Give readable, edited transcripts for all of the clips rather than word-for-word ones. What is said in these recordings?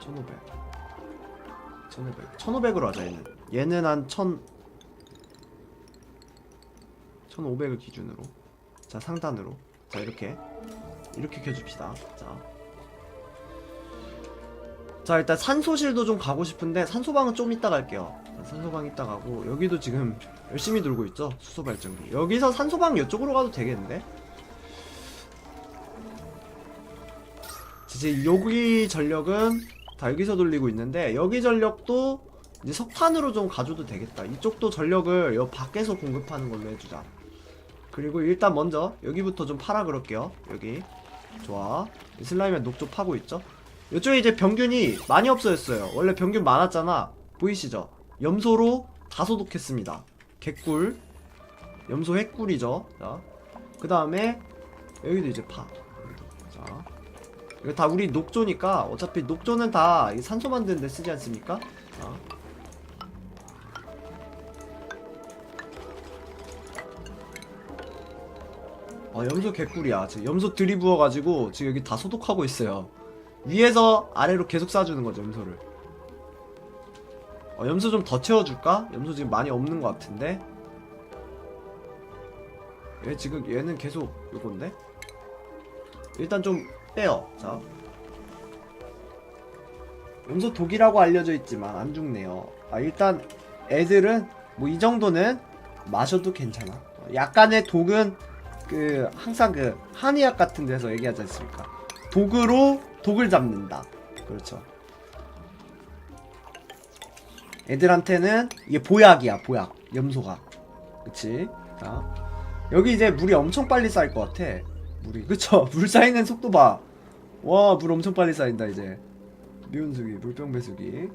1500 1500으로 하자. 얘는 한 1500을 기준으로. 자, 상단으로. 자, 이렇게 켜줍시다. 자, 일단 산소실도 좀 가고 싶은데 산소방은 좀 이따 갈게요. 산소방 이따 가고, 여기도 지금 열심히 돌고 있죠, 수소발전기. 여기서 산소방 이쪽으로 가도 되겠는데? 이제 여기 전력은 다 여기서 돌리고 있는데, 여기 전력도 이제 석탄으로 좀 가줘도 되겠다. 이쪽도 전력을 여 밖에서 공급하는 걸로 해주자. 그리고 일단 먼저 여기부터 좀 파라 그럴게요. 여기 좋아. 슬라임에 녹조 파고 있죠. 이쪽에 이제 병균이 많이 없어졌어요. 원래 병균 많았잖아. 보이시죠? 염소로 다 소독했습니다. 개꿀. 염소 핵꿀이죠. 자, 그 다음에 여기도 이제 파. 자, 이거 다 우리 녹조니까, 어차피 녹조는 다 산소 만드는 데 쓰지 않습니까? 자. 염소 개꿀이야. 지금 염소 들이부어가지고 지금 여기 다 소독하고 있어요. 위에서 아래로 계속 쏴주는 거죠, 염소를. 염소 좀 더 채워줄까? 염소 지금 많이 없는 것 같은데. 얘 지금, 얘는 계속 요건데. 일단 좀 빼요. 자, 염소 독이라고 알려져 있지만 안 죽네요. 일단 애들은 뭐 이 정도는 마셔도 괜찮아. 약간의 독은 항상 한의학 같은 데서 얘기하지 않습니까? 독으로 독을 잡는다. 그렇죠. 애들한테는 이게 보약이야, 보약. 염소가. 그치? 자, 여기 이제 물이 엄청 빨리 쌓일 것 같아. 물이. 그쵸? 물 쌓이는 속도 봐. 와, 물 엄청 빨리 쌓인다, 이제. 미온수기, 물병 배수기.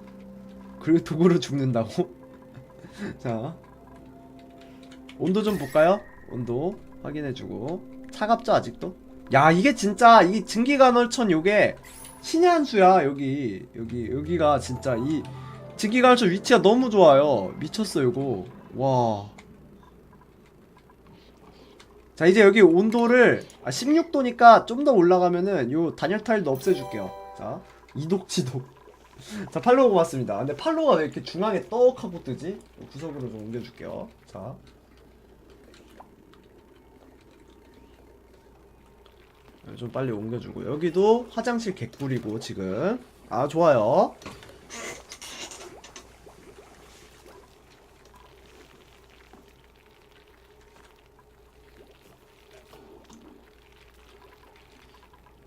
그리고 독으로 죽는다고? 자, 온도 좀 볼까요? 온도 확인해주고. 차갑죠, 아직도? 야, 이게 진짜 이 증기간헐천 요게 신의 한 수야. 여기가 진짜 이 증기간헐천 위치가 너무 좋아요. 미쳤어 요거. 와. 자, 이제 여기 온도를 16도니까 좀 더 올라가면은 요 단열 타일도 없애줄게요. 자, 이독지독. 자, 팔로우 고맙습니다. 근데 팔로우가 왜 이렇게 중앙에 떡하고 뜨지? 구석으로 좀 옮겨줄게요. 자, 좀 빨리 옮겨주고. 여기도 화장실 개꿀이고 지금. 좋아요.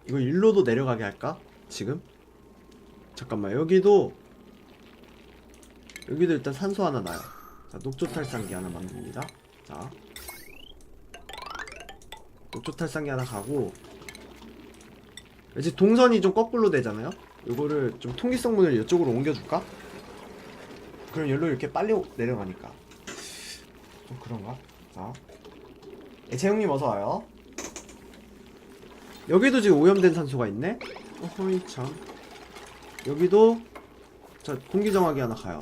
이거 일로도 내려가게 할까? 지금? 잠깐만, 여기도 일단 산소 하나 놔요. 자, 녹조탈상기 하나 만듭니다. 자, 녹조탈상기 하나 가고, 이제 동선이 좀 거꾸로 되잖아요? 요거를 좀 통기성 문을 이쪽으로 옮겨줄까? 그럼 여기로 이렇게 빨리 내려가니까 좀 그런가? 자, 재용님 어서와요. 여기도 지금 오염된 산소가 있네? 어허이 참. 여기도, 자, 공기정화기 하나 가요.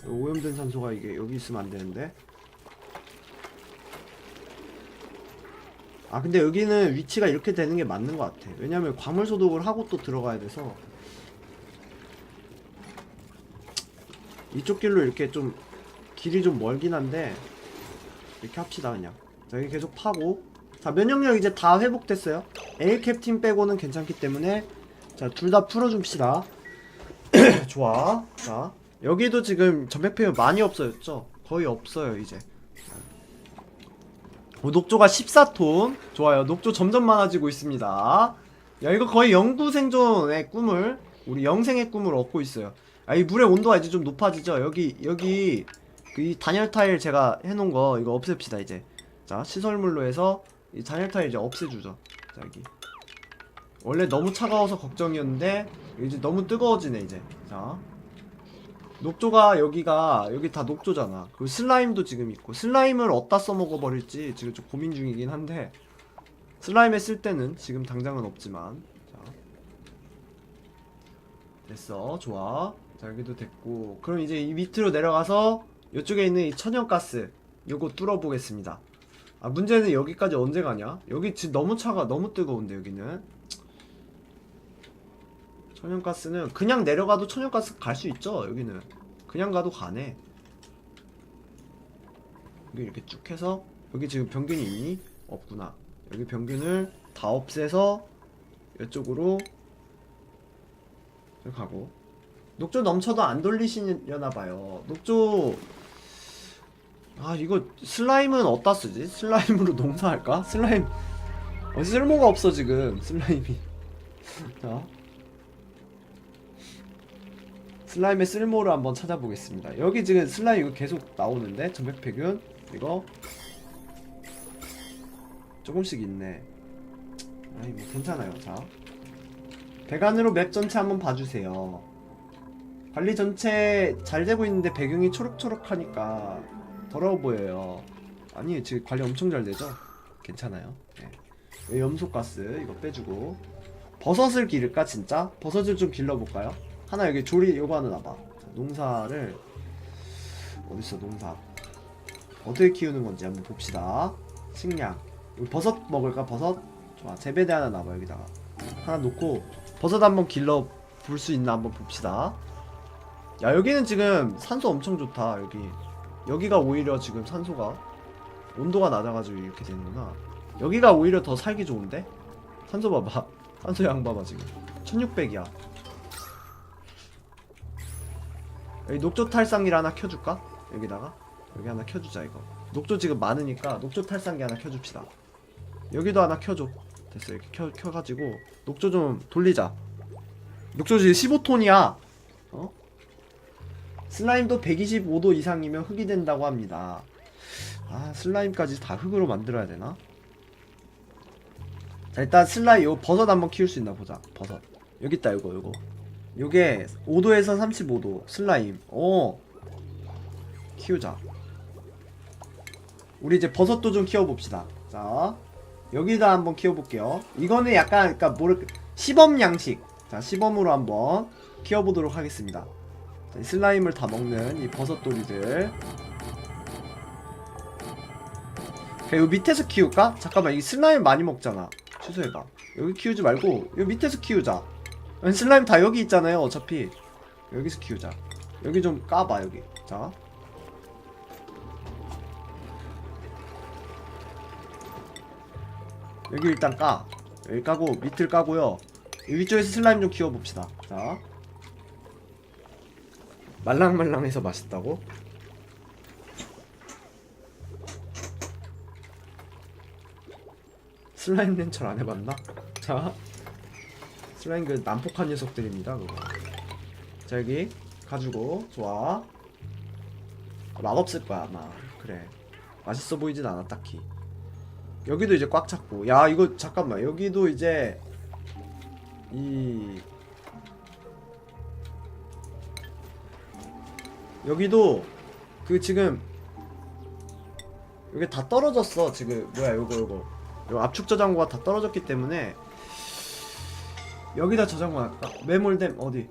오염된 산소가 이게 여기 있으면 안되는데. 근데 여기는 위치가 이렇게 되는 게 맞는 것 같아. 왜냐면 광물 소독을 하고 또 들어가야 돼서. 이쪽 길로 이렇게 좀 길이 좀 멀긴 한데 이렇게 합시다 그냥. 자, 여기 계속 파고. 자, 면역력 이제 다 회복됐어요. 에일 캡틴 빼고는 괜찮기 때문에, 자, 둘 다 풀어줍시다. 좋아. 자, 여기도 지금 전백폐유 많이 없어졌죠? 거의 없어요 이제. 녹조가 14톤. 좋아요. 녹조 점점 많아지고 있습니다. 야, 이거 거의 영구 생존의 꿈을, 우리 영생의 꿈을 얻고 있어요. 이 물의 온도가 이제 좀 높아지죠? 여기 이 단열 타일 제가 해놓은 거 이거 없앱시다 이제. 자, 시설물로 해서 이 단열 타일 이제 없애주죠. 자, 여기 원래 너무 차가워서 걱정이었는데 이제 너무 뜨거워지네 이제. 자, 녹조가 여기 다 녹조잖아. 그리고 슬라임도 지금 있고, 슬라임을 어디다 써먹어버릴지 지금 좀 고민 중이긴 한데, 슬라임에 쓸 때는 지금 당장은 없지만. 자, 됐어. 좋아. 자, 여기도 됐고, 그럼 이제 이 밑으로 내려가서 이쪽에 있는 이 천연가스 요거 뚫어보겠습니다. 문제는 여기까지 언제 가냐? 여기 지금 너무 너무 뜨거운데 여기는. 자, 천연가스는 그냥 내려가도 천연가스 갈 수 있죠. 여기는 그냥 가도 가네. 여기 이렇게 쭉 해서 여기 지금 병균이 있니? 없구나. 여기 병균을 다 없애서 이쪽으로 가고. 녹조 넘쳐도 안 돌리시려나봐요. 녹조 이거 슬라임은 어디다 쓰지? 슬라임으로 농사할까? 슬라임 쓸모가 없어 지금 슬라임이. 자, 슬라임의 쓸모를 한번 찾아보겠습니다. 여기 지금 슬라임 이거 계속 나오는데 전백폐균 이거 조금씩 있네. 아이 뭐 괜찮아요. 자, 배관으로 맵 전체 한번 봐주세요. 관리 전체 잘 되고 있는데 배경이 초록초록하니까 더러워 보여요. 아니 지금 관리 엄청 잘 되죠? 괜찮아요. 네. 염소가스 이거 빼주고 버섯을 기를까 진짜? 버섯을 좀 길러볼까요? 하나 여기 조리 요거 하나 놔봐. 농사를 어딨어 농사 어떻게 키우는 건지 한번 봅시다. 식량 우리 버섯 먹을까? 버섯? 좋아 재배대 하나 놔봐. 여기다가 하나 놓고 버섯 한번 길러 볼 수 있나 한번 봅시다. 야 여기는 지금 산소 엄청 좋다. 여기가 오히려 지금 산소가 온도가 낮아가지고 이렇게 되는구나. 여기가 오히려 더 살기 좋은데? 산소 봐봐. 산소 양 봐봐 지금 1600이야. 여기 녹조 탈상기를 하나 켜줄까? 여기다가 여기 하나 켜주자. 이거 녹조 지금 많으니까 녹조 탈상기 하나 켜줍시다. 여기도 하나 켜줘. 됐어. 이렇게 켜가지고 녹조 좀 돌리자. 녹조 지금 15톤이야 슬라임도 125도 이상이면 흙이 된다고 합니다. 슬라임까지 다 흙으로 만들어야 되나? 자 일단 슬라임 요 버섯 한번 키울 수 있나 보자. 버섯 여기 있다. 요거 요게 5도에서 35도 슬라임 키우자. 우리 이제 버섯도 좀 키워봅시다. 자 여기다 한번 키워볼게요. 이거는 약간 그니까 시범 양식. 자 시범으로 한번 키워보도록 하겠습니다. 자, 이 슬라임을 다 먹는 이 버섯돌이들. 요 밑에서 키울까? 잠깐만 이 슬라임 많이 먹잖아. 취소해봐. 여기 키우지 말고 요 밑에서 키우자. 슬라임 다 여기 있잖아요. 어차피 여기서 키우자. 여기 좀 까봐. 여기 자 여기 일단 까. 여기 까고 밑을 까고요. 위쪽에서 슬라임 좀 키워봅시다. 자 말랑말랑해서 맛있다고? 슬라임 렌처를 안 해봤나? 자 슬라임 그 난폭한 녀석들입니다 그거. 자 여기 가지고 좋아. 맛없을 거야 아마. 그래 맛있어 보이진 않아 딱히. 여기도 이제 꽉 찼고. 야 이거 잠깐만 여기도 이제 여기도 그 지금 여기 다 떨어졌어 지금. 뭐야 요거 압축 저장고가 다 떨어졌기 때문에 여기다 저장고 할까? 매몰댐 어디?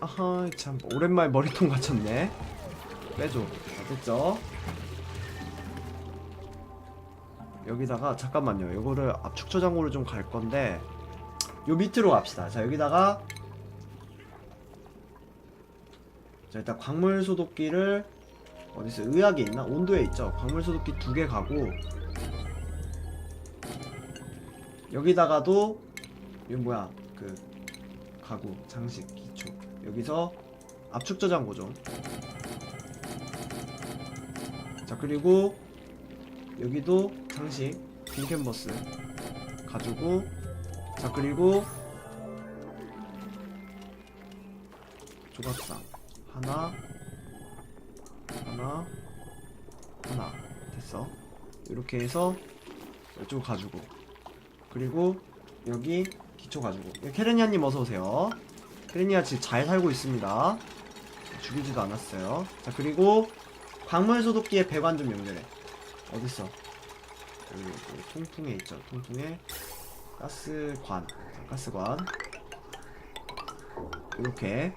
아하 참 오랜만에 머리통 갇혔네. 빼줘. 됐죠? 여기다가 잠깐만요. 요거를 압축 저장고를 좀 갈 건데 요 밑으로 갑시다. 자 여기다가 자 일단 광물 소독기를 어디서 의학에 있나? 온도에 있죠. 광물 소독기 2개 가고 여기다가도 이거 뭐야 그 가구 장식 기초 여기서 압축 저장고 좀. 자 그리고 여기도 장식 빈 캔버스 가지고. 자 그리고 조각상 하나 됐어. 이렇게 해서 이쪽 가지고. 그리고 여기 기초 가지고. 케르니아님 어서오세요. 케르니아 지금 잘 살고 있습니다. 죽이지도 않았어요. 자 그리고 광물 소독기에 배관 좀 연결해. 어딨어? 여기 통풍에 있죠. 통풍에 가스관. 자, 가스관 이렇게.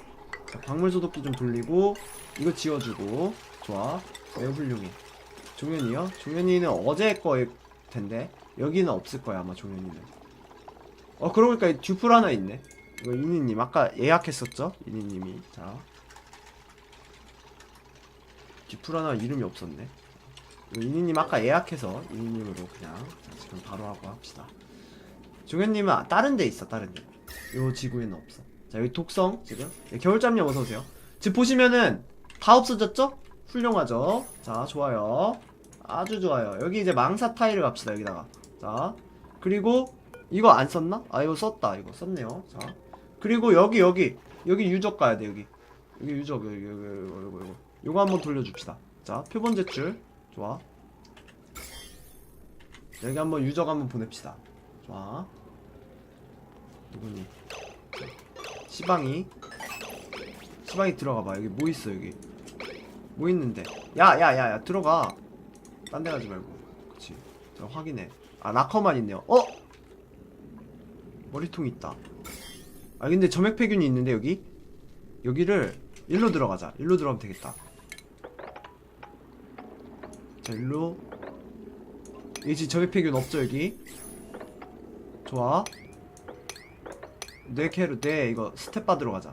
자 광물 소독기 좀 돌리고 이거 지워주고. 좋아 매우 훌륭해. 종현이요? 종현이는 어제 거일 텐데 여기는 없을 거야 아마. 종현이는 그러고 보니까 듀플 하나 있네. 이거 이니님 아까 예약했었죠? 이니님이. 자, 디프라나 이름이 없었네. 이거 이니님 아까 예약해서 이니님으로 그냥 자, 지금 바로 하고 합시다. 종현님은 다른 데 있어. 다른 데. 요 지구에는 없어. 자, 여기 독성 지금. 네, 겨울잠님 어서오세요. 지금 보시면은 다 없어졌죠? 훌륭하죠? 자, 좋아요. 아주 좋아요. 여기 이제 망사 타일을 갑시다. 여기다가. 자, 그리고 이거 안 썼나? 아, 이거 썼다. 이거 썼네요. 자, 그리고 여기 유적 가야 돼. 여기 유적. 여기 요거 한번 돌려줍시다. 자, 표본 제출. 좋아. 여기 한번 유적 한번 보냅시다. 좋아. 누구니? 시방이 들어가봐. 여기 뭐 있어? 여기 뭐 있는데? 야야야야 들어가. 딴 데 가지 말고. 그치. 자, 확인해. 아, 락커만 있네요. 어? 머리통 있다. 아, 근데 점액폐균이 있는데 여기? 여기를 일로 들어가자. 일로 들어가면 되겠다. 자, 일로. 여기 지금 점액폐균 없죠 여기? 좋아. 네 이거 스텝 받으러 가자.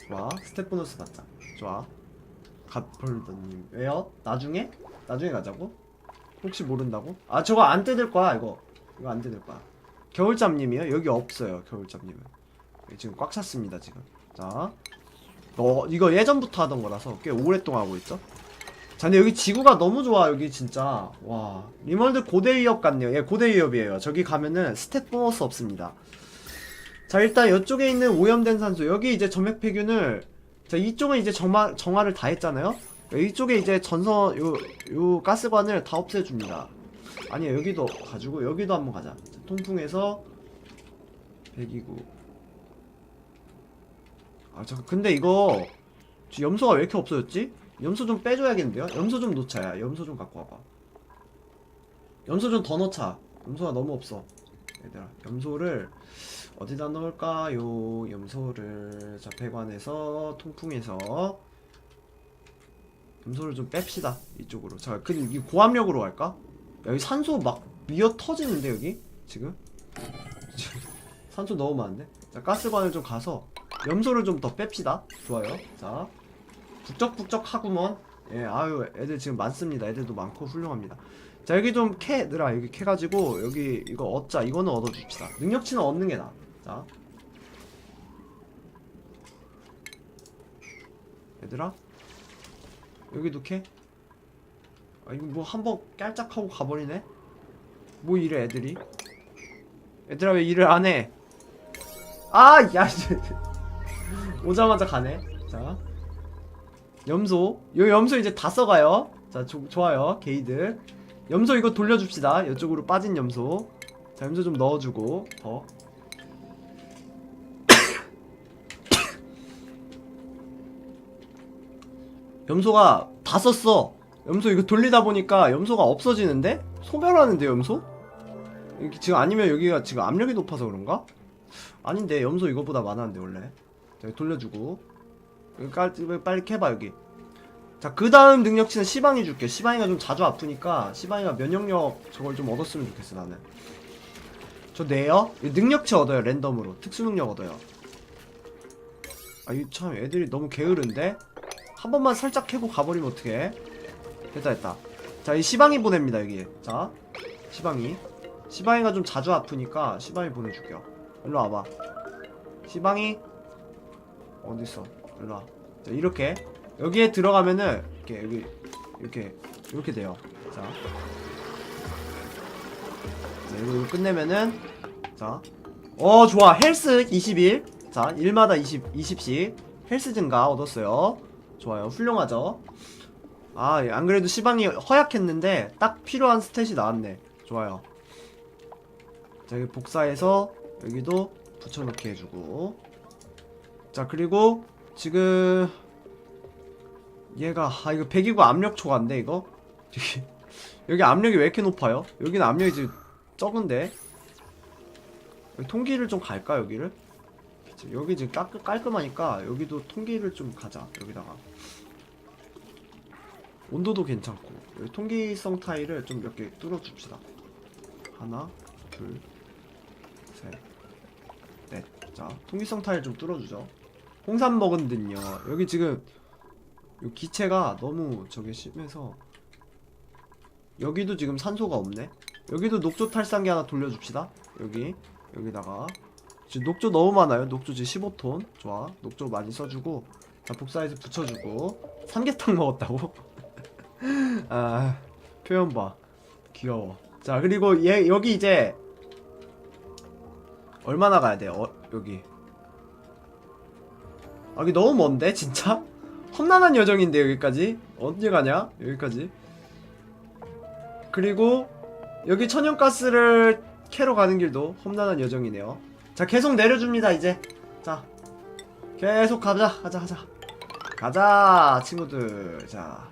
좋아. 스텝 보너스 받자. 좋아. 갓폴더님 왜요? 나중에 가자고? 혹시 모른다고? 아, 저거 안 뜯을 거야. 이거 안 뜯을 거야. 겨울잠님이요? 여기 없어요. 겨울잠님은 지금 꽉 찼습니다 지금. 자, 이거 예전부터 하던 거라서 꽤 오랫동안 하고 있죠. 자, 근데 여기 지구가 너무 좋아. 여기 진짜 와, 리멀드 고대 위협 같네요. 예, 고대 위협이에요. 저기 가면은 스탯 보너스 없습니다. 자, 일단 이쪽에 있는 오염된 산소, 여기 이제 점액폐균을, 자, 이쪽은 이제 정화를 다 했잖아요. 이쪽에 이제 요 가스관을 다 없애줍니다. 아니야, 여기도 가지고 여기도 한번 가자. 자, 통풍해서 129. 아, 근데 이거 염소가 왜 이렇게 없어졌지? 염소 좀 빼줘야겠는데요? 염소 좀 놓자. 야, 염소 좀 갖고 와봐. 염소 좀 더 넣자. 염소가 너무 없어. 얘들아, 염소를 어디다 넣을까요? 염소를, 자, 배관에서 통풍해서 염소를 좀 뺍시다. 이쪽으로. 자, 근데 이 고압력으로 갈까? 야, 여기 산소 막 미어 터지는데 여기? 지금? 산소 너무 많은데? 자, 가스관을 좀 가서 염소를 좀 더 뺍시다. 좋아요. 자, 북적북적 하구먼. 예, 아유, 애들 지금 많습니다. 애들도 많고 훌륭합니다. 자, 여기 좀 얘들아, 여기 캐가지고 여기 이거 얻자. 이거는 얻어줍시다. 능력치는 얻는 게 나아. 자, 얘들아, 여기도 캐? 아, 이거 뭐 한번 깔짝하고 가버리네? 뭐 이래 애들이? 얘들아, 왜 일을 안 해? 아, 야, 오자마자 가네. 자, 염소. 요 염소 이제 다 써가요. 자, 좋아요. 게이드. 염소 이거 돌려줍시다. 이쪽으로 빠진 염소. 자, 염소 좀 넣어주고 더. 염소가 다 썼어. 염소 이거 돌리다 보니까 염소가 없어지는데? 소멸하는데 염소? 지금 아니면 여기가 지금 압력이 높아서 그런가? 아닌데, 염소 이거보다 많았는데 원래. 자, 돌려주고 여기 빨리 캐봐 여기. 자, 그 다음 능력치는 시방이 줄게. 시방이가 좀 자주 아프니까 시방이가 면역력 저걸 좀 얻었으면 좋겠어. 나는 저 내요? 능력치 얻어요. 랜덤으로 특수능력 얻어요. 아, 이 참 애들이 너무 게으른데? 한 번만 살짝 캐고 가버리면 어떡해. 됐다. 자, 이 시방이 보냅니다 여기. 자, 시방이가 좀 자주 아프니까 시방이 보내줄게요. 일로 와봐. 시방이 어딨어? 일로 와. 자, 이렇게 여기에 들어가면은 이렇게 돼요. 자, 이거 끝내면은, 자, 좋아. 헬스 21. 자, 1마다 20씩 헬스 증가 얻었어요. 좋아요. 훌륭하죠. 아, 안 그래도 시방이 허약했는데 딱 필요한 스탯이 나왔네. 좋아요. 자, 여기 복사해서 여기도 붙여넣기 해주고. 자, 그리고 지금 얘가, 아, 이거 129 압력 초과인데 이거? 여기 압력이 왜 이렇게 높아요? 여기는 압력이 지금 적은데. 여기 통기를 좀 갈까 여기를? 여기 지금 깔끔하니까 여기도 통기를 좀 가자. 여기다가 온도도 괜찮고. 여기 통기성 타일을 좀 몇 개 뚫어줍시다. 하나, 둘, 셋, 넷. 자, 통기성 타일 좀 뚫어주죠. 홍삼 먹은 듯요. 여기 지금 요 기체가 너무 저게 심해서 여기도 지금 산소가 없네. 여기도 녹조 탈상기 하나 돌려줍시다. 여기다가 지금 녹조 너무 많아요. 녹조 지금 15톤. 좋아. 녹조 많이 써주고, 자, 복사해서 붙여주고. 삼계탕 먹었다고? 아, 표현 봐. 귀여워. 자, 그리고 얘 여기 이제 얼마나 가야 돼요? 여기. 아, 여기 너무 먼데 진짜? 험난한 여정인데 여기까지? 언제 가냐? 여기까지. 그리고 여기 천연가스를 캐러 가는 길도 험난한 여정이네요. 자, 계속 내려줍니다 이제. 자, 계속 가자. 가자 친구들. 자,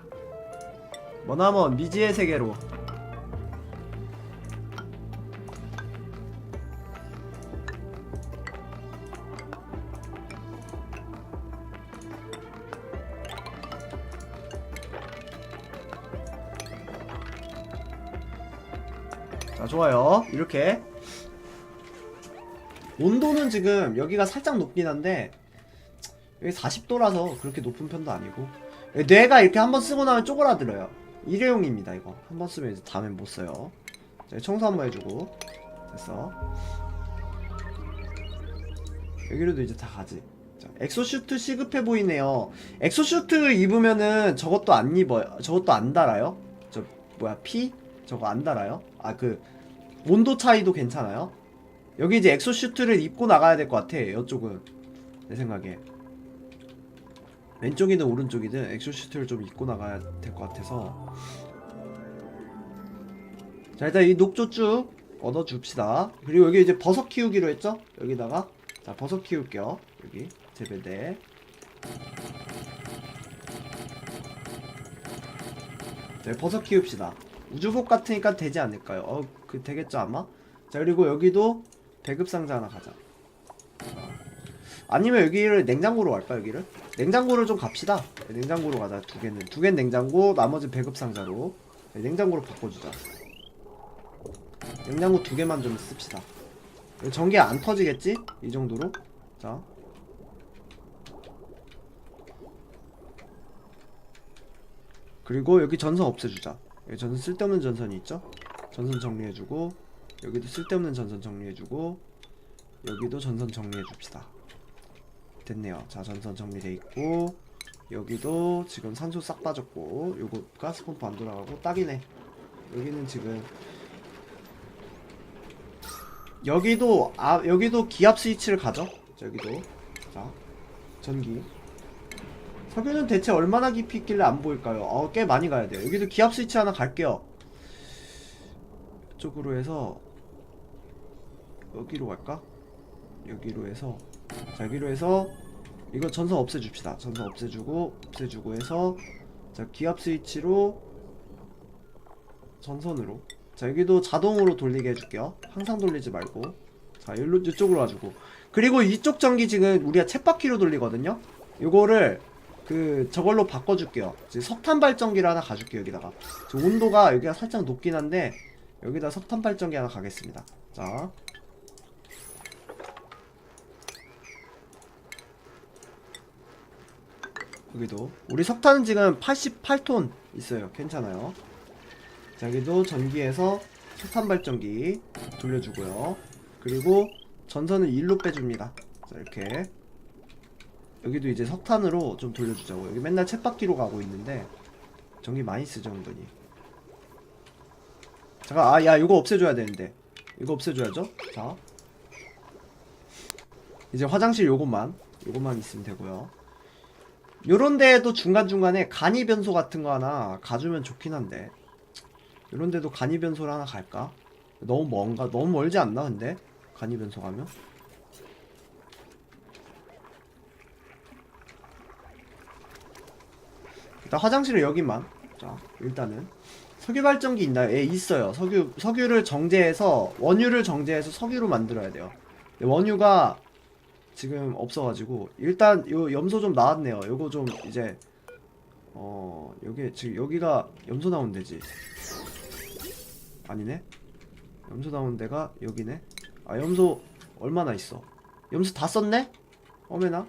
머나먼 미지의 세계로. 자, 좋아요. 이렇게 온도는 지금 여기가 살짝 높긴 한데 여기 40도라서 그렇게 높은 편도 아니고, 뇌가 이렇게 한번 쓰고 나면 쪼그라들어요. 일회용입니다. 이거 한번 쓰면 이제 다음엔 못 써요. 자, 청소 한번 해주고. 됐어. 여기로도 이제 다 가지. 자, 엑소슈트 시급해 보이네요. 엑소슈트 입으면은 저것도 안 입어요. 저것도 안 달아요. 저 뭐야, 피? 저거 안 달아요? 아, 그 온도 차이도 괜찮아요? 여기 이제 엑소슈트를 입고 나가야 될 것 같아. 이쪽은 내 생각에 왼쪽이든 오른쪽이든 엑소슈트를 좀 입고 나가야 될 것 같아서. 자, 일단 이 녹조 쭉 얻어줍시다. 그리고 여기 이제 버섯 키우기로 했죠? 여기다가 자, 버섯 키울게요. 여기 재배대. 자, 버섯 키웁시다. 우주복 같으니까 되지 않을까요? 그 되겠죠 아마? 자, 그리고 여기도 배급 상자 하나 가자. 아니면 여기를 냉장고로 갈까? 여기를? 냉장고를 좀 갑시다. 냉장고로 가자. 두 개는 냉장고, 나머지 배급 상자로. 냉장고로 바꿔주자. 냉장고 2개만 좀 씁시다. 전기 안 터지겠지? 이 정도로. 자, 그리고 여기 전선 없애주자. 여기 전선 쓸데없는 전선이 있죠? 전선 정리해주고, 여기도 쓸데없는 전선 정리해주고, 여기도 전선 정리해줍시다. 됐네요. 자, 전선 정리돼 있고, 여기도 지금 산소 싹 빠졌고, 요거 가스 펌프 안 돌아가고 딱이네. 여기는 지금 여기도 기압 스위치를 가죠. 자, 여기도. 자, 전기. 석유는 대체 얼마나 깊이 있길래 안 보일까요? 꽤 많이 가야 돼요. 여기도 기압 스위치 하나 갈게요. 이쪽으로 해서 여기로 갈까? 여기로 해서, 자, 여기로 해서 이거 전선 없애줍시다. 전선 없애주고 해서, 자, 기압 스위치로 전선으로. 자, 여기도 자동으로 돌리게 해줄게요. 항상 돌리지 말고. 자, 이쪽으로 와주고. 그리고 이쪽 전기 지금 우리가 쳇바퀴로 돌리거든요. 요거를 저걸로 바꿔줄게요. 석탄 발전기를 하나 가줄게요. 여기다가 온도가 여기가 살짝 높긴 한데 여기다 석탄 발전기 하나 가겠습니다. 자, 여기도 우리 석탄은 지금 88톤 있어요. 괜찮아요. 자, 여기도 전기에서 석탄 발전기 돌려주고요. 그리고 전선을 1로 빼줍니다. 자, 이렇게. 여기도 이제 석탄으로 좀 돌려주자고. 여기 맨날 쳇바퀴로 가고 있는데 전기 많이 쓰죠 은근히. 잠깐, 야, 이거 없애줘야 되는데. 이거 없애줘야죠. 자, 이제 화장실 요것만 있으면 되고요. 요런 데에도 중간중간에 간이 변소 같은 거 하나 가주면 좋긴 한데, 요런 데도 간이 변소를 하나 갈까? 너무 먼가? 너무 멀지 않나 근데? 간이 변소 가면? 일단 화장실은 여기만. 자, 일단은 석유 발전기 있나요? 예, 있어요. 석유를 정제해서, 원유를 정제해서 석유로 만들어야 돼요. 근데 원유가 지금 없어가지고. 일단 요 염소 좀 나왔네요. 요거 좀 이제 여기 지금 여기가 염소 나온 데지. 아니네. 염소 나온 데가 여기네. 아, 염소 얼마나 있어? 염소 다 썼네? 어메나.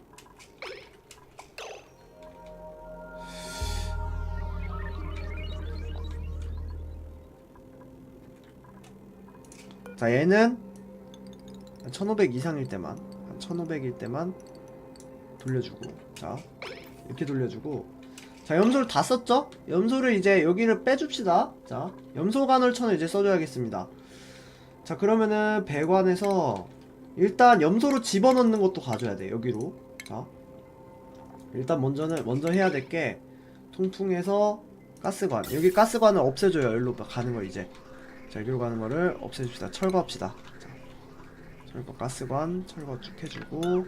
자, 얘는 1500 이상일 때만, 한 1500일 때만 돌려주고, 자 이렇게 돌려주고. 자, 염소를 다 썼죠? 염소를 이제 여기를 빼줍시다. 자, 염소 간헐천을 이제 써줘야겠습니다. 자, 그러면은 배관에서 일단 염소로 집어넣는 것도 가져야 돼. 여기로. 자, 일단 먼저 해야 될 게 통풍해서 가스관, 여기 가스관을 없애줘요. 여기로 가는 거 이제. 자, 여기로 가는 거를 없애줍시다. 철거합시다. 자, 철거, 가스관 철거 쭉 해주고,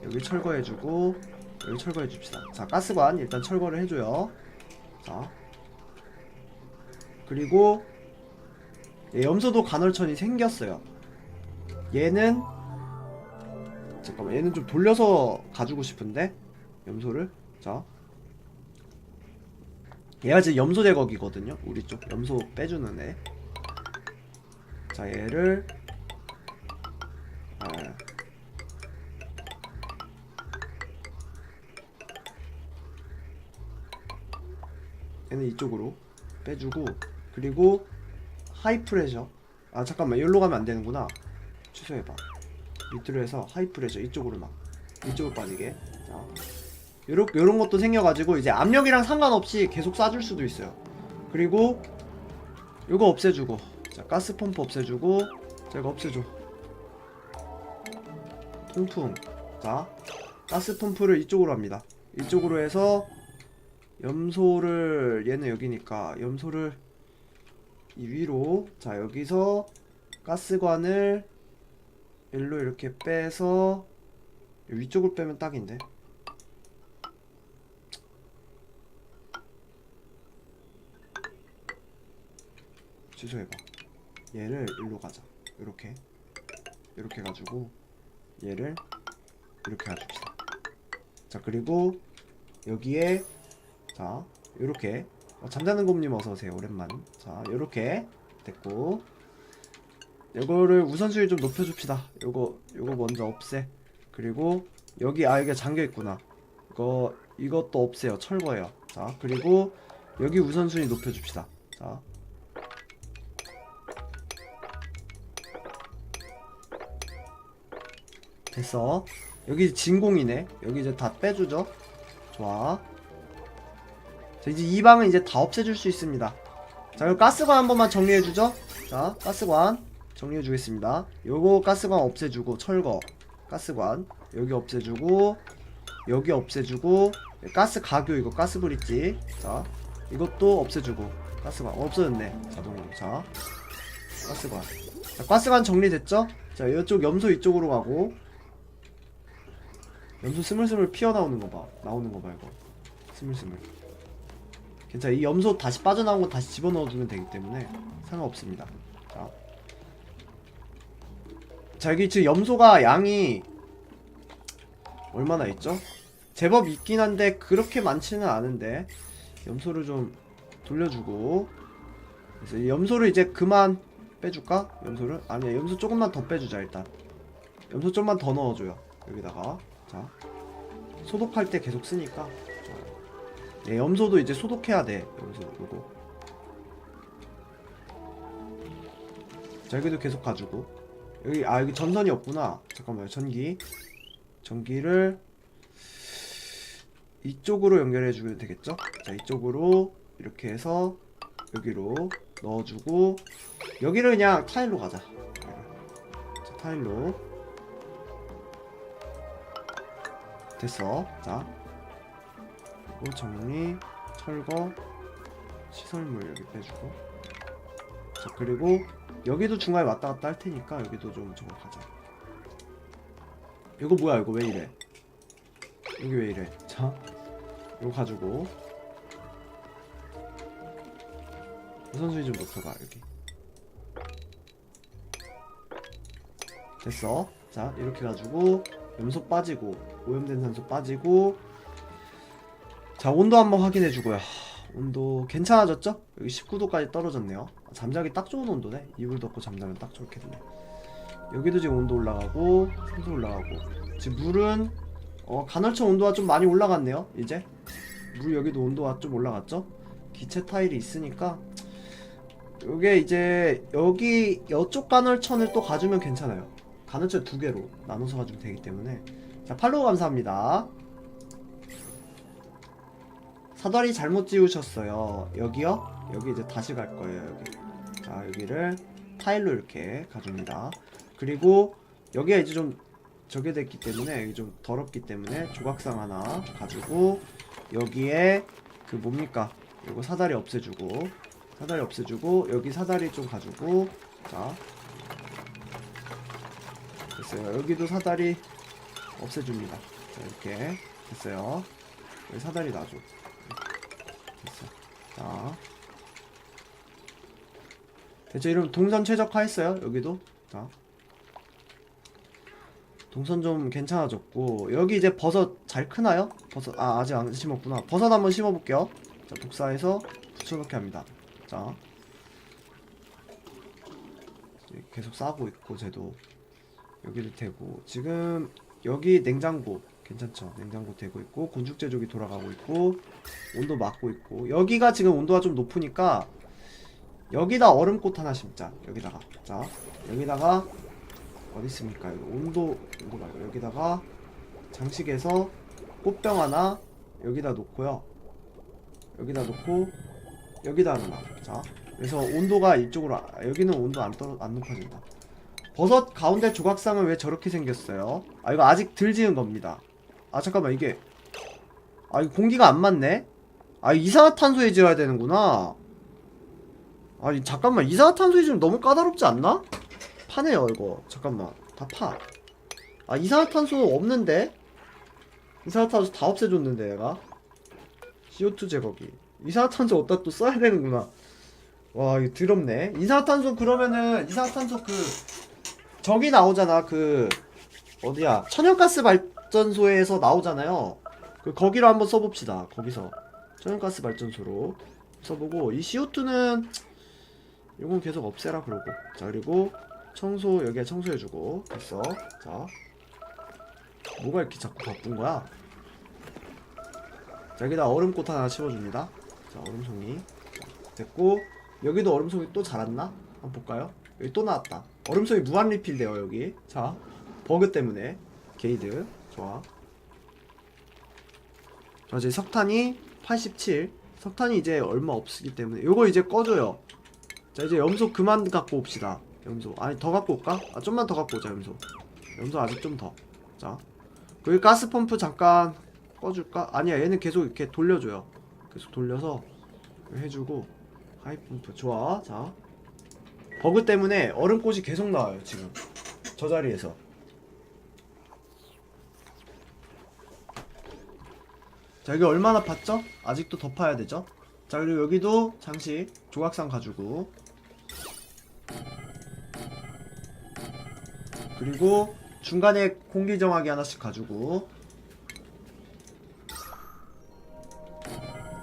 여기 철거해주고, 여기 철거해줍시다. 자, 가스관 일단 철거를 해줘요. 자, 그리고 염소도 간헐천이 생겼어요. 얘는 잠깐만, 얘는 좀 돌려서 가지고 싶은데 염소를. 자, 얘가 지금 염소 제거기거든요. 우리 쪽 염소 빼주는 애. 자, 얘를 얘는 이쪽으로 빼주고, 그리고 하이프레셔. 아 잠깐만, 여기로 가면 안되는구나. 취소해봐. 밑으로 해서 하이프레셔 이쪽으로만, 이쪽으로 빠지게. 자, 요런 것도 생겨가지고 이제 압력이랑 상관없이 계속 쏴줄 수도 있어요. 그리고 요거 없애주고, 자, 가스 펌프 없애주고. 자, 이거 없애줘. 통풍. 자, 가스 펌프를 이쪽으로 합니다. 이쪽으로 해서 염소를, 얘는 여기니까 염소를 이 위로. 자, 여기서 가스관을 일로 이렇게 빼서 위쪽으로 빼면 딱인데. 취소해봐. 얘를 일로 가자. 이렇게 가지고 얘를 이렇게 가줍시다. 자, 그리고 여기에, 자, 요렇게. 잠자는 곰님 어서오세요. 오랜만. 자, 요렇게 됐고, 요거를 우선순위 좀 높여줍시다. 요거 먼저 없애. 그리고 여기, 이게 잠겨있구나. 이것도 없애요. 철거해요. 자, 그리고 여기 우선순위 높여줍시다. 자, 됐어. 여기 진공이네. 여기 이제 다 빼주죠. 좋아. 자, 이제 이 방은 이제 다 없애줄 수 있습니다. 자, 그리고 가스관 한 번만 정리해주죠. 자, 가스관 정리해주겠습니다. 요거 가스관 없애주고, 철거. 가스관 여기 없애주고, 여기 없애주고, 가스 가교, 이거 가스 브릿지. 자, 이것도 없애주고. 가스관 없어졌네, 자동으로. 자, 가스관. 자, 가스관 정리됐죠? 자, 이쪽 염소 이쪽으로 가고. 염소 스물스물 피어나오는 거봐. 나오는 거봐, 이거. 스물스물. 괜찮아. 이 염소 다시 빠져나온 거 다시 집어넣어주면 되기 때문에 상관없습니다. 자, 여기 지금 염소가 양이 얼마나 있죠? 제법 있긴 한데 그렇게 많지는 않은데 염소를 좀 돌려주고. 그래서 이 염소를 이제 그만 빼줄까? 염소를? 아니야, 염소 조금만 더 빼주자. 일단 염소 좀만 더 넣어줘요. 여기다가. 자, 소독할 때 계속 쓰니까. 네, 염소도 이제 소독해야 돼. 염소 요거. 자, 여기도 계속 가지고. 여기 전선이 없구나. 잠깐만요. 전기를 이쪽으로 연결해주면 되겠죠? 자, 이쪽으로 이렇게 해서 여기로 넣어주고, 여기를 그냥 타일로 가자. 자, 타일로 됐어. 자, 그리고 정리, 철거, 시설물 여기 빼주고. 자, 그리고 여기도 중간에 왔다 갔다 할 테니까 여기도 좀 저거 가자. 이거 뭐야? 이거 왜 이래? 여기 왜 이래? 자, 이거 가지고 우선순위 좀 높여봐. 여기 됐어. 자, 이렇게 가지고 염소 빠지고, 오염된 산소 빠지고. 자, 온도 한번 확인해주고요. 온도 괜찮아졌죠? 여기 19도까지 떨어졌네요. 잠자기 딱 좋은 온도네. 이불 덮고 잠자면 딱 좋겠네. 여기도 지금 온도 올라가고 생수 올라가고 지금 물은 간헐천 온도가 좀 많이 올라갔네요. 이제 물 여기도 온도가 좀 올라갔죠. 기체 타일이 있으니까 요게 이제 여기 여쪽 간헐천을 또 가주면 괜찮아요. 간헐천 2개로 나눠서 가주면 되기 때문에. 자, 팔로우 감사합니다. 사다리 잘못 지우셨어요. 여기요? 여기 이제 다시 갈 거예요. 여기. 자, 여기를 타일로 이렇게 가줍니다. 그리고 여기가 이제 좀 저게 됐기 때문에 여기 좀 더럽기 때문에 조각상 하나 가지고 여기에 그 뭡니까? 요거 사다리 없애주고 여기 사다리 좀 가지고 자 됐어요. 여기도 사다리 없애줍니다. 자, 이렇게 됐어요. 여기 사다리 놔줘. 됐어. 자 됐죠. 이러면 동선 최적화했어요. 여기도 자 동선 좀 괜찮아졌고 여기 이제 버섯 잘 크나요? 버섯 아직 안 심었구나. 버섯 한번 심어볼게요. 자 독사해서 붙여넣기 합니다. 자 계속 싸고 있고 쟤도 여기도 되고 지금 여기 냉장고 괜찮죠? 냉장고 되고 있고 곤충제조기 돌아가고 있고 온도 맞고 있고 여기가 지금 온도가 좀 높으니까 여기다 얼음꽃 하나 심자. 여기다가 자 여기다가 어디 있습니까? 여기 온도 말고 여기다가 장식해서 꽃병 하나 여기다 놓고요. 여기다 놓고 여기다 하나. 자, 그래서 온도가 이쪽으로 여기는 온도 안 높아진다. 버섯 가운데 조각상은 왜 저렇게 생겼어요? 아 이거 아직 덜 지은 겁니다. 아 잠깐만 이게 이거 공기가 안 맞네? 아 이산화탄소에 지어야 되는구나. 아니 잠깐만 이산화탄소에 지으면 너무 까다롭지 않나? 파네요 이거. 잠깐만 다 파. 아 이산화탄소 없는데? 이산화탄소 다 없애줬는데 얘가. CO2 제거기. 이산화탄소 어디다 또 써야 되는구나. 와 이거 더럽네. 이산화탄소 그러면은 이산화탄소 그 저기 나오잖아. 그 어디야 천연가스 발전소에서 나오잖아요. 그 거기로 한번 써봅시다. 거기서 천연가스 발전소로 써보고 이 CO2는 이건 계속 없애라 그러고. 자 그리고 청소 여기에 청소해주고 됐어. 자 뭐가 이렇게 자꾸 바쁜 거야? 자 여기다 얼음꽃 하나 심어줍니다. 자 얼음송이 됐고 여기도 얼음송이 또 자랐나? 한번 볼까요? 여기 또 나왔다. 얼음송이 무한 리필 돼요 여기. 자 버그 때문에 게이드 좋아. 자 이제 석탄이 87. 석탄이 이제 얼마 없기 때문에 요거 이제 꺼줘요. 자 이제 염소 그만 갖고 옵시다. 염소 아니 더 갖고 올까? 좀만 더 갖고 오자. 염소 아직 좀 더. 자 여기 가스펌프 잠깐 꺼줄까? 아니야 얘는 계속 이렇게 돌려줘요. 계속 돌려서 해주고 하이펌프 좋아. 자 버그 때문에 얼음꽃이 계속 나와요 지금 저 자리에서. 자 여기 얼마나 팠죠? 아직도 더 파야 되죠? 자 그리고 여기도 장식 조각상 가지고 그리고 중간에 공기 정화기 하나씩 가지고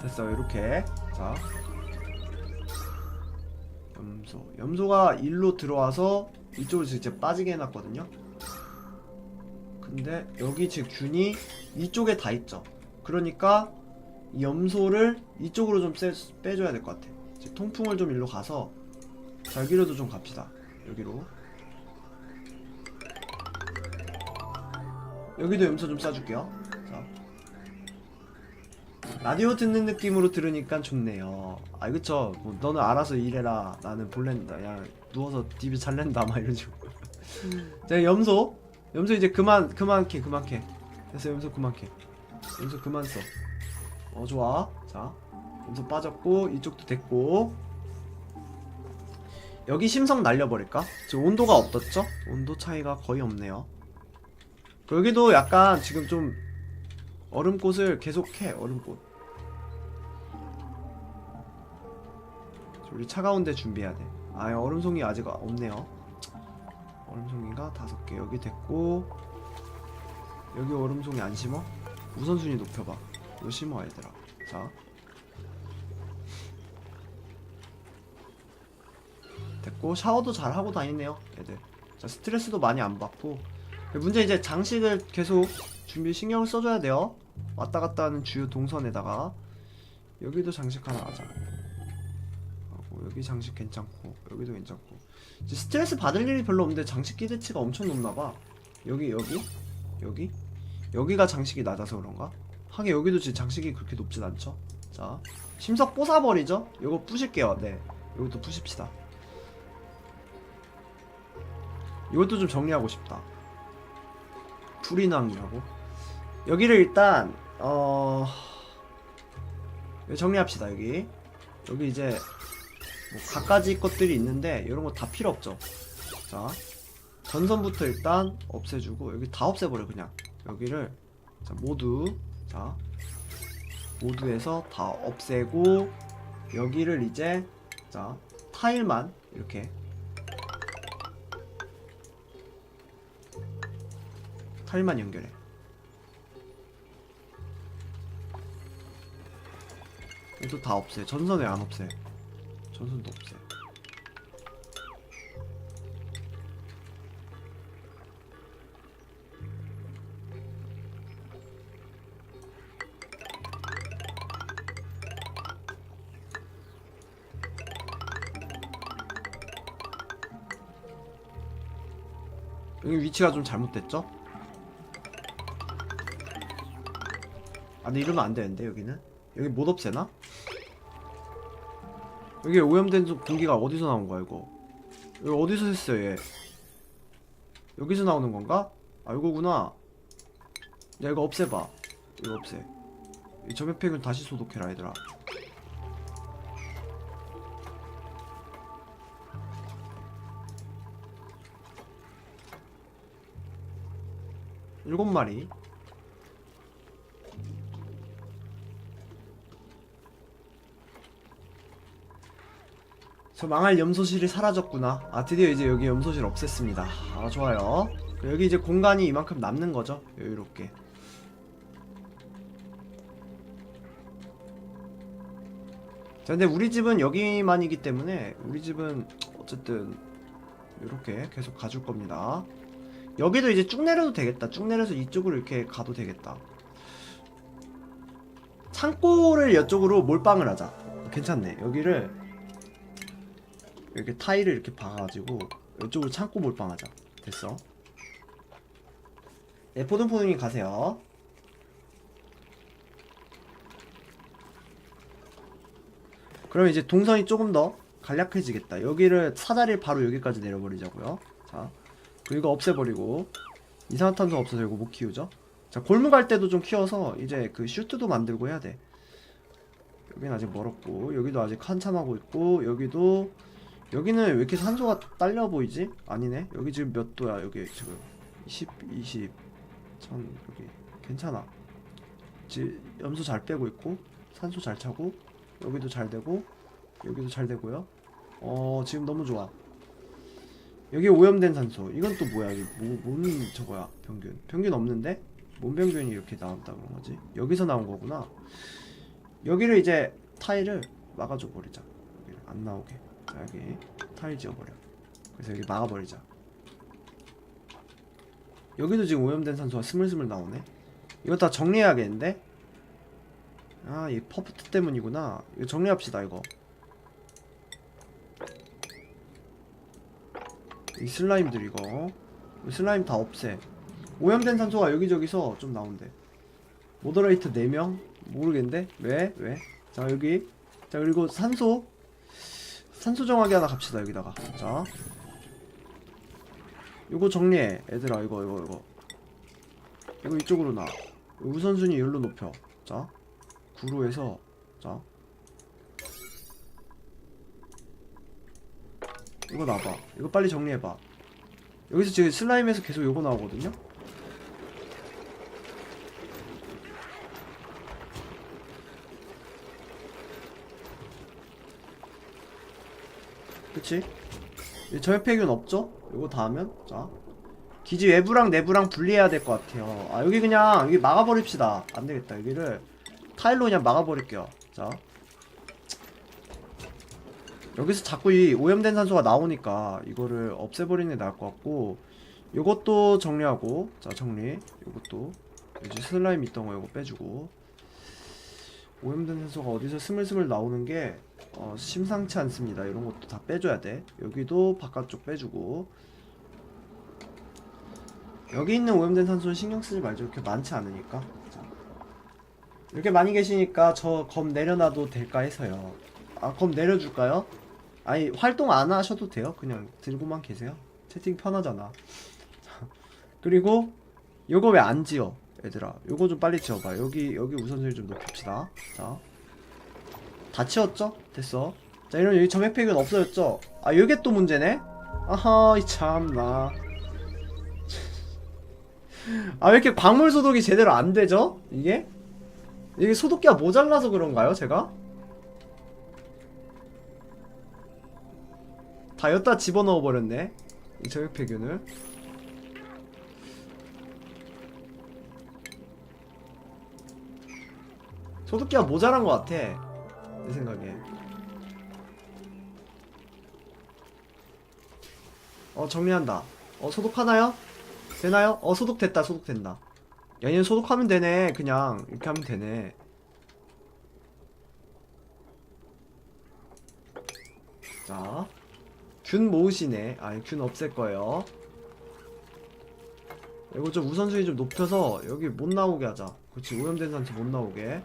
됐어요 이렇게. 자 염소가 일로 들어와서 이쪽으로 이제 빠지게 해놨거든요. 근데 여기 지금 균이 이쪽에 다 있죠. 그러니까 이 염소를 이쪽으로 좀 빼줘야 될 것 같아. 지금 통풍을 좀 일로 가서 자 여기로도 좀 갑시다. 여기로 여기도 염소 좀 싸줄게요. 자 라디오 듣는 느낌으로 들으니까 좋네요. 아 그쵸. 뭐, 너는 알아서 일해라. 나는 볼랜다. 야 누워서 TV 잘랜다. 막 이런 식으로. 자 염소 이제 그만 캐. 됐어 염소 그만 캐. 염소 그만 써. 좋아. 자 염소 빠졌고 이쪽도 됐고 여기 심성 날려버릴까? 지금 온도가 어떻죠? 온도 차이가 거의 없네요. 여기도 약간 지금 좀 얼음꽃을 계속해. 얼음꽃 우리 차가운 데 준비해야 돼. 얼음송이 아직 없네요. 얼음송이가 5개 여기 됐고 여기 얼음송이 안 심어? 우선순위 높여봐. 이거 심어 얘들아. 자 됐고 샤워도 잘 하고 다니네요 애들. 자, 스트레스도 많이 안 받고. 문제 이제 장식을 계속 준비 신경을 써줘야 돼요. 왔다 갔다 하는 주요 동선에다가 여기도 장식 하나 하자. 하고 여기 장식 괜찮고 여기도 괜찮고. 이제 스트레스 받을 일이 별로 없는데 장식 기대치가 엄청 높나봐. 여기가 장식이 낮아서 그런가? 하긴 여기도 지금 장식이 그렇게 높진 않죠. 자, 심석 뽀사버리죠? 요거 부실게요. 네, 요것도 부십시다. 이것도 좀 정리하고 싶다. 불인왕이라고. 여기를 일단 정리합시다. 여기 이제 뭐 갖가지 것들이 있는데 이런 거 다 필요 없죠. 자, 전선부터 일단 없애주고 여기 다 없애버려. 그냥 여기를 자 모두에서 다 없애고 여기를 이제 자 타일만 이렇게 타일만 연결해. 이것도 다 없애. 전선 왜 안 없애? 전선도 없애. 여기 위치가 좀 잘못됐죠? 아, 근데 이러면 안 되는데, 여기는? 여기 못 없애나? 여기 오염된 공기가 어디서 나온 거야, 이거? 여기 어디서 했어요, 얘? 여기서 나오는 건가? 아, 이거구나. 야, 이거 없애봐. 이거 없애. 이 점액팩은 다시 소독해라, 얘들아. 일곱 마리. 저 망할 염소실이 사라졌구나. 아, 드디어 이제 여기 염소실 없앴습니다. 아, 좋아요. 여기 이제 공간이 이만큼 남는 거죠. 여유롭게. 자, 근데 우리 집은 여기만이기 때문에 우리 집은 어쨌든 이렇게 계속 가줄 겁니다. 여기도 이제 쭉 내려도 되겠다. 쭉 내려서 이쪽으로 이렇게 가도 되겠다. 창고를 이쪽으로 몰빵을 하자. 괜찮네. 여기를 이렇게 타일을 이렇게 박아가지고 이쪽으로 창고 몰빵하자. 됐어. 네, 포동포동님 가세요. 그럼 이제 동선이 조금 더 간략해지겠다. 여기를 사다리를 바로 여기까지 내려버리자고요. 자, 그리고 이거 없애버리고 이산화탄소 없어서 이거 못 키우죠. 자, 골무 갈 때도 좀 키워서 이제 그 슈트도 만들고 해야 돼. 여기는 아직 멀었고 여기도 아직 한참 하고 있고 여기는 왜 이렇게 산소가 딸려 보이지? 아니네. 여기 지금 몇 도야? 여기 지금 20, 1000 여기 괜찮아. 지금 염소 잘 빼고 있고 산소 잘 차고 여기도 잘 되고 여기도 잘 되고요. 지금 너무 좋아. 여기 오염된 산소. 이건 또 뭐야? 이게 뭔 저거야? 평균 없는데? 뭔 평균이 이렇게 나온다는 거지? 여기서 나온 거구나. 여기를 이제 타일을 막아줘 버리자. 여기를 안 나오게. 자, 여기 타일 지어버려. 그래서 여기 막아버리자. 여기도 지금 오염된 산소가 스물스물 나오네. 이거 다 정리해야겠는데? 아, 이 퍼프트 때문이구나. 이거 정리합시다. 이거 이 슬라임들 이거 슬라임 다 없애. 오염된 산소가 여기저기서 좀 나온대. 모더레이터 4명? 모르겠는데? 왜? 자, 여기. 자, 그리고 산소 정하기 하나 갑시다. 여기다가. 자, 요거 정리해. 얘들아, 이거 이쪽으로 놔. 우선순위 열로 높여. 자, 9로 해서. 자, 이거 놔봐. 이거 빨리 정리해봐. 여기서 지금 슬라임에서 계속 요거 나오거든요? 그치? 저혈폐균 없죠? 요거 다 하면? 자, 기지 외부랑 내부랑 분리해야 될 것 같아요. 아, 여기 그냥 여기 막아버립시다. 안되겠다. 여기를 타일로 그냥 막아버릴게요. 자, 여기서 자꾸 이 오염된 산소가 나오니까 이거를 없애버리는 게 나을 것 같고, 요것도 정리하고, 자 정리. 요것도 이제 슬라임 있던 거 이거 빼주고. 오염된 산소가 어디서 스물스물 나오는 게 심상치 않습니다. 이런 것도 다 빼줘야 돼. 여기도 바깥쪽 빼주고. 여기 있는 오염된 산소는 신경 쓰지 말죠. 이렇게 많지 않으니까. 자. 이렇게 많이 계시니까 저 검 내려놔도 될까 해서요. 아, 검 내려줄까요? 아니, 활동 안 하셔도 돼요. 그냥 들고만 계세요. 채팅 편하잖아. 그리고 요거 왜 안 지어? 얘들아, 요거 좀 빨리 지어봐. 여기 우선순위 좀 높입시다. 자, 다 치웠죠? 됐어. 자, 이러면 여기 점액 폐기는 없어졌죠? 아, 요게 또 문제네? 아하, 이 참나. 아, 왜 이렇게 광물 소독이 제대로 안 되죠? 이게 소독기가 모자라서 그런가요, 제가? 다 여기다 집어넣어 버렸네, 이 점액 폐균을. 소독기가 모자란 것 같아, 내 생각에. 정리한다. 소독하나요? 되나요? 소독됐다. 소독된다. 야, 얘는 소독하면 되네. 그냥 이렇게 하면 되네. 자, 균 모으시네. 아니, 균 없앨 거예요. 이거 좀 우선순위 좀 높여서 여기 못 나오게 하자. 그렇지, 오염된 산소 못 나오게.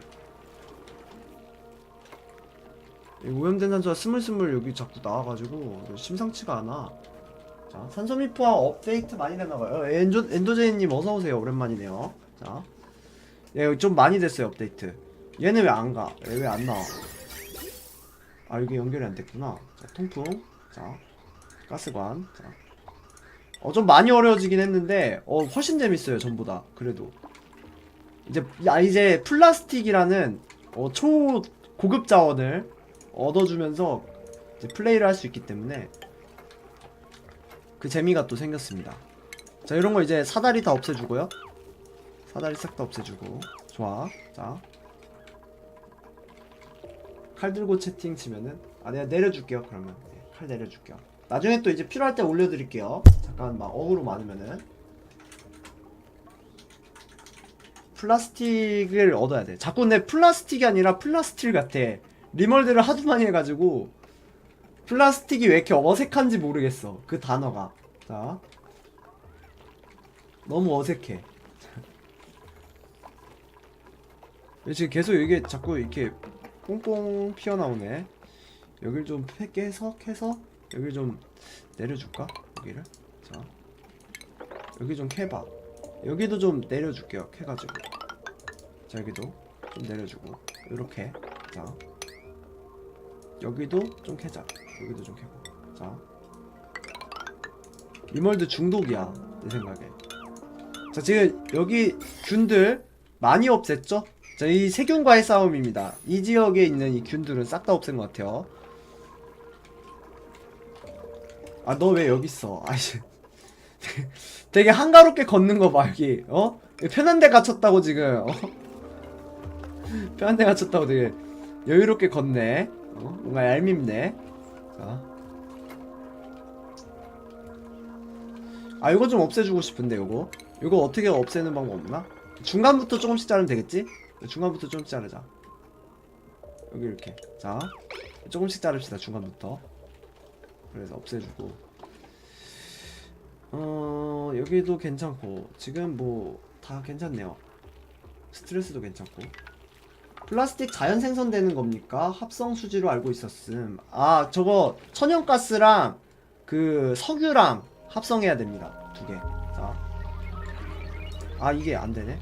이 오염된 산소가 스물스물 여기 자꾸 나와가지고 심상치가 않아. 자, 산소미포화 업데이트 많이 됐나봐요. 엔도제이님 어서오세요. 오랜만이네요. 자, 얘 좀 많이 됐어요, 업데이트. 얘는 왜 안 가? 얘 왜 안 나와? 아, 여기 연결이 안 됐구나. 자, 통풍. 자, 가스관. 자, 좀 많이 어려워지긴 했는데, 훨씬 재밌어요, 전보다. 그래도. 이제 플라스틱이라는, 초고급 자원을 얻어주면서 이제 플레이를 할 수 있기 때문에 그 재미가 또 생겼습니다. 자, 이런 거 이제 사다리 다 없애주고요. 사다리 싹 다 없애주고. 좋아. 자, 칼 들고 채팅 치면은, 내가 내려줄게요. 그러면 네, 칼 내려줄게요. 나중에 또 이제 필요할 때 올려드릴게요. 잠깐 막 어그로 많으면은. 플라스틱을 얻어야 돼. 자꾸 내 플라스틱이 아니라 플라스틸 같아. 리멀드를 하도 많이 해가지고 플라스틱이 왜 이렇게 어색한지 모르겠어, 그 단어가. 자, 너무 어색해. 지금 계속 이게 자꾸 이렇게 뽕뽕 피어나오네. 여길 좀 깨서 캐서 여길 좀 내려줄까? 여기를. 자, 여기 좀 캐봐. 여기도 좀 내려줄게요, 캐가지고. 자, 여기도 좀 내려주고. 이렇게. 자, 여기도 좀 캐자. 여기도 좀 캐고. 자, 리멀드 중독이야, 내 생각에. 자, 지금 여기 균들 많이 없앴죠? 자, 이 세균과의 싸움입니다. 이 지역에 있는 이 균들은 싹 다 없앤 것 같아요. 아, 너 왜 여기 있어? 아이씨. 되게 한가롭게 걷는 거 봐, 여기. 편한 데 갇혔다고 지금. 편한 데 갇혔다고 되게 여유롭게 걷네. 뭔가 얄밉네. 자. 아, 이거 좀 없애주고 싶은데, 이거 어떻게 없애는 방법 없나? 중간부터 조금씩 자르면 되겠지? 중간부터 조금씩 자르자. 여기 이렇게. 자, 조금씩 자릅시다, 중간부터. 그래서 없애주고. 여기도 괜찮고. 지금 뭐 다 괜찮네요. 스트레스도 괜찮고. 플라스틱 자연 생성되는 겁니까? 합성 수지로 알고 있었음. 아, 저거 천연가스랑 그 석유랑 합성해야 됩니다, 2개. 자, 이게 안 되네.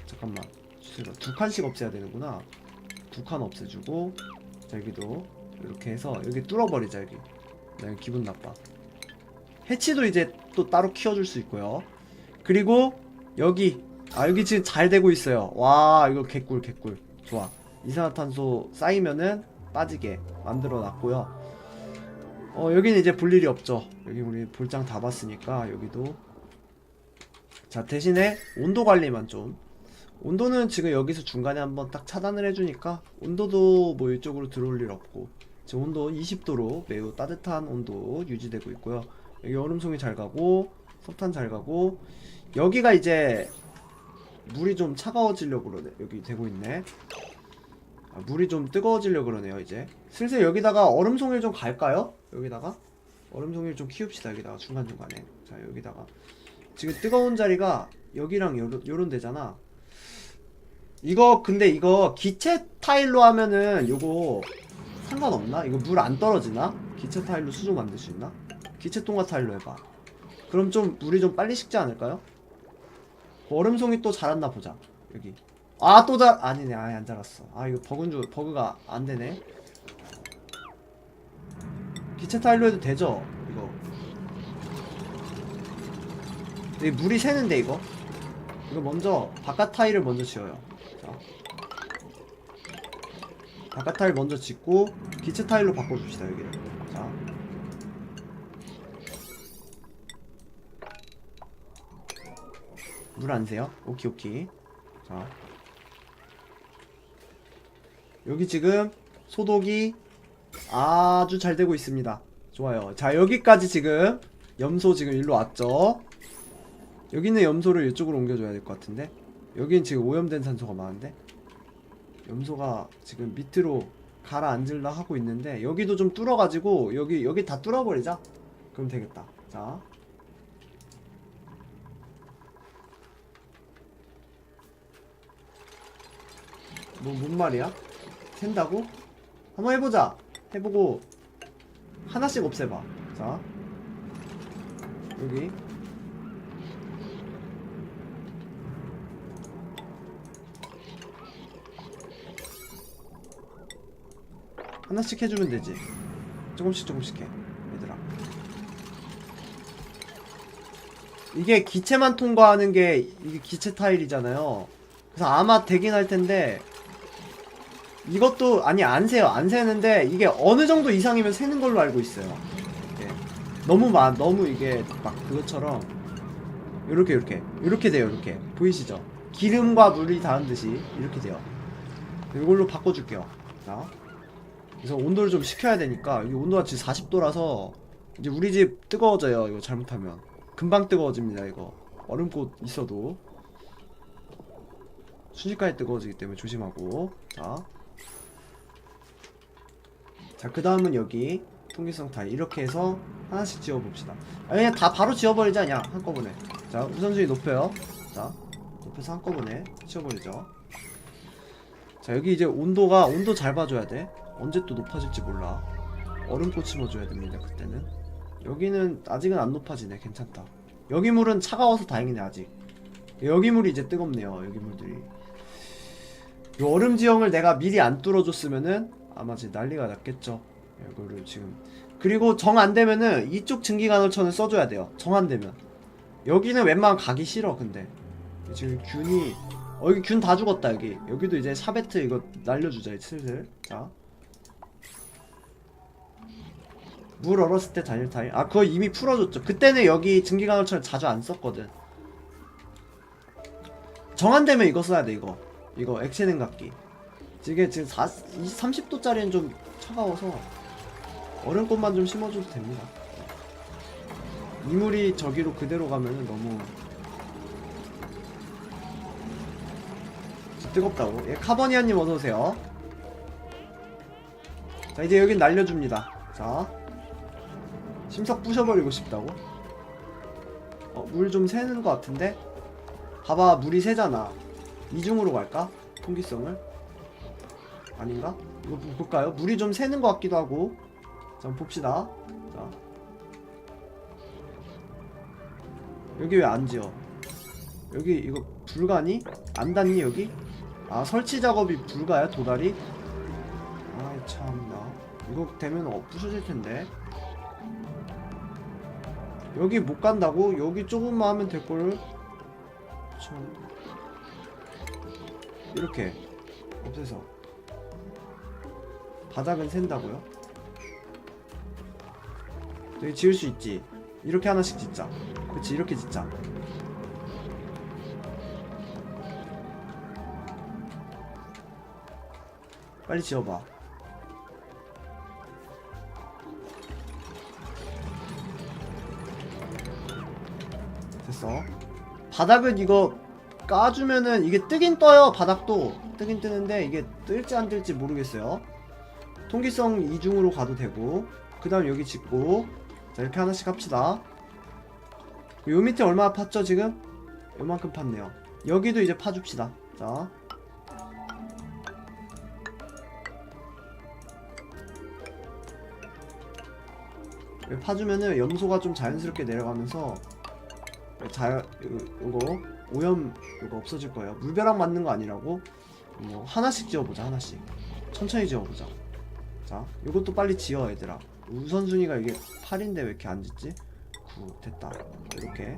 잠깐만, 두 칸씩 없애야 되는구나. 2칸 없애주고. 자, 여기도 이렇게 해서 여기 뚫어버리자. 여기 나 여기 기분 나빠. 해치도 이제 또 따로 키워줄 수 있고요. 그리고 여기 여기 지금 잘 되고 있어요. 와, 이거 개꿀. 좋아. 이산화탄소 쌓이면은 빠지게 만들어 놨고요. 여기는 이제 볼 일이 없죠. 여기 우리 볼장 다 봤으니까 여기도. 자, 대신에 온도 관리만 좀. 온도는 지금 여기서 중간에 한번 딱 차단을 해주니까 온도도 뭐 이쪽으로 들어올 일 없고. 지금 온도 20도로 매우 따뜻한 온도 유지되고 있고요. 여기 얼음송이 잘 가고 석탄 잘 가고, 여기가 이제 물이 좀 차가워지려고 그러네. 여기 되고 있네. 물이 좀 뜨거워지려고 그러네요. 이제 슬슬 여기다가 얼음송이를 좀 갈까요? 여기다가 얼음송이를 좀 키웁시다. 여기다가 중간중간에. 자, 여기다가 지금 뜨거운 자리가 여기랑 요런 데잖아. 이거 근데 이거 기체 타일로 하면은 요거 상관없나? 이거 물 안 떨어지나? 기체 타일로 수조 만들 수 있나? 기체 통과 타일로 해봐. 그럼 좀 물이 좀 빨리 식지 않을까요? 얼음송이 또 자랐나 보자. 여기. 아, 또 아니네. 아예 안 자랐어. 아, 이거 버그가 안 되네. 기체 타일로 해도 되죠? 이거. 여기 물이 새는데, 이거. 이거 먼저, 바깥 타일을 먼저 지어요. 자. 바깥 타일 먼저 짓고, 기체 타일로 바꿔줍시다, 여기를. 자. 물 안 새요? 오케이, 오케이. 자. 여기 지금 소독이 아주 잘 되고 있습니다. 좋아요. 자, 여기까지 지금 염소 지금 일로 왔죠. 여기 있는 염소를 이쪽으로 옮겨줘야 될 것 같은데, 여긴 지금 오염된 산소가 많은데, 염소가 지금 밑으로 가라앉으려 하고 있는데, 여기도 좀 뚫어가지고 여기 다 뚫어버리자. 그럼 되겠다. 자, 뭔 말이야? 샌다고? 한번 해보자. 해보고 하나씩 없애봐. 자, 여기 하나씩 해주면 되지. 조금씩 해, 얘들아. 이게 기체만 통과하는 게 이게 기체 타일이잖아요. 그래서 아마 되긴 할 텐데, 이것도 아니 안 새요. 안 새는데 이게 어느 정도 이상이면 새는 걸로 알고 있어요. 예. 너무 이게 막 그것처럼 이렇게 돼요. 이렇게 보이시죠? 기름과 물이 닿은 듯이 이렇게 돼요. 이걸로 바꿔줄게요. 자, 그래서 온도를 좀 식혀야 되니까, 이 온도가 지금 40도라서 이제 우리 집 뜨거워져요. 이거 잘못하면 금방 뜨거워집니다. 이거 얼음꽃 있어도 순식간에 뜨거워지기 때문에 조심하고. 자, 그 다음은 여기 통기성 타일 이렇게 해서 하나씩 지어봅시다. 그냥 다 바로 지어버리자. 그냥 한꺼번에. 자, 우선순위 높여요. 자, 높여서 한꺼번에 치워버리죠. 자, 여기 이제 온도 잘 봐줘야 돼. 언제 또 높아질지 몰라. 얼음꽃 심어줘야 됩니다. 그때는. 여기는 아직은 안 높아지네. 괜찮다. 여기 물은 차가워서 다행이네. 아직 여기 물이 이제 뜨겁네요. 여기 물들이. 이 얼음 지형을 내가 미리 안 뚫어줬으면은 아마 이제 난리가 났겠죠. 이거를 지금. 그리고 정 안되면은 이쪽 증기간헐천을 써줘야 돼요. 정 안되면. 여기는 웬만하면 가기 싫어. 근데 지금 균이 여기 균 다 죽었다. 여기도 이제 샤베트 이거 날려주자. 슬슬. 자, 물 얼었을 때 단일 타일. 아, 그거 이미 풀어줬죠. 그때는 여기 증기간헐천을 자주 안 썼거든. 정 안되면 이거 써야 돼. 이거 액체 냉각기. 이게 지금 30도짜리는 좀 차가워서 얼음꽃만 좀 심어줘도 됩니다. 이물이 저기로 그대로 가면은 너무 뜨겁다고. 예, 카버니아님 어서오세요. 자, 이제 여긴 날려줍니다. 자, 심석 부셔버리고 싶다고? 물 좀 새는 것 같은데? 봐봐, 물이 새잖아. 이중으로 갈까? 통기성을? 아닌가? 이거 볼까요? 물이 좀 새는 것 같기도 하고. 자, 한번 봅시다. 자, 여기 왜 안 지어? 여기 이거 불가니? 안 닿니 여기? 아, 설치 작업이 불가야? 도다리? 아이 참나. 이거 되면 부서질 텐데. 여기 못 간다고? 여기 조금만 하면 될걸? 참. 이렇게 없애서 바닥은 샌다고요? 여기 지을 수 있지. 이렇게 하나씩 짓자. 그치, 이렇게 짓자. 빨리 지어봐. 됐어. 바닥은 이거 까주면은 이게 뜨긴 떠요. 바닥도 뜨긴 뜨는데 이게 뜰지 안 뜰지 모르겠어요. 통기성 이중으로 가도 되고, 그 다음 여기 짓고, 자 이렇게 하나씩 합시다. 요 밑에 얼마나 팠죠 지금? 요만큼 팠네요. 여기도 이제 파줍시다. 자 여기 파주면은 염소가 좀 자연스럽게 내려가면서 요거 오염 요거 없어질 거예요. 물벼락 맞는 거 아니라고. 뭐 하나씩 지어보자. 하나씩 천천히 지어보자. 자 요것도 빨리 지어 얘들아. 우선순위가 이게 8인데 왜 이렇게 안 짓지? 9 됐다. 이렇게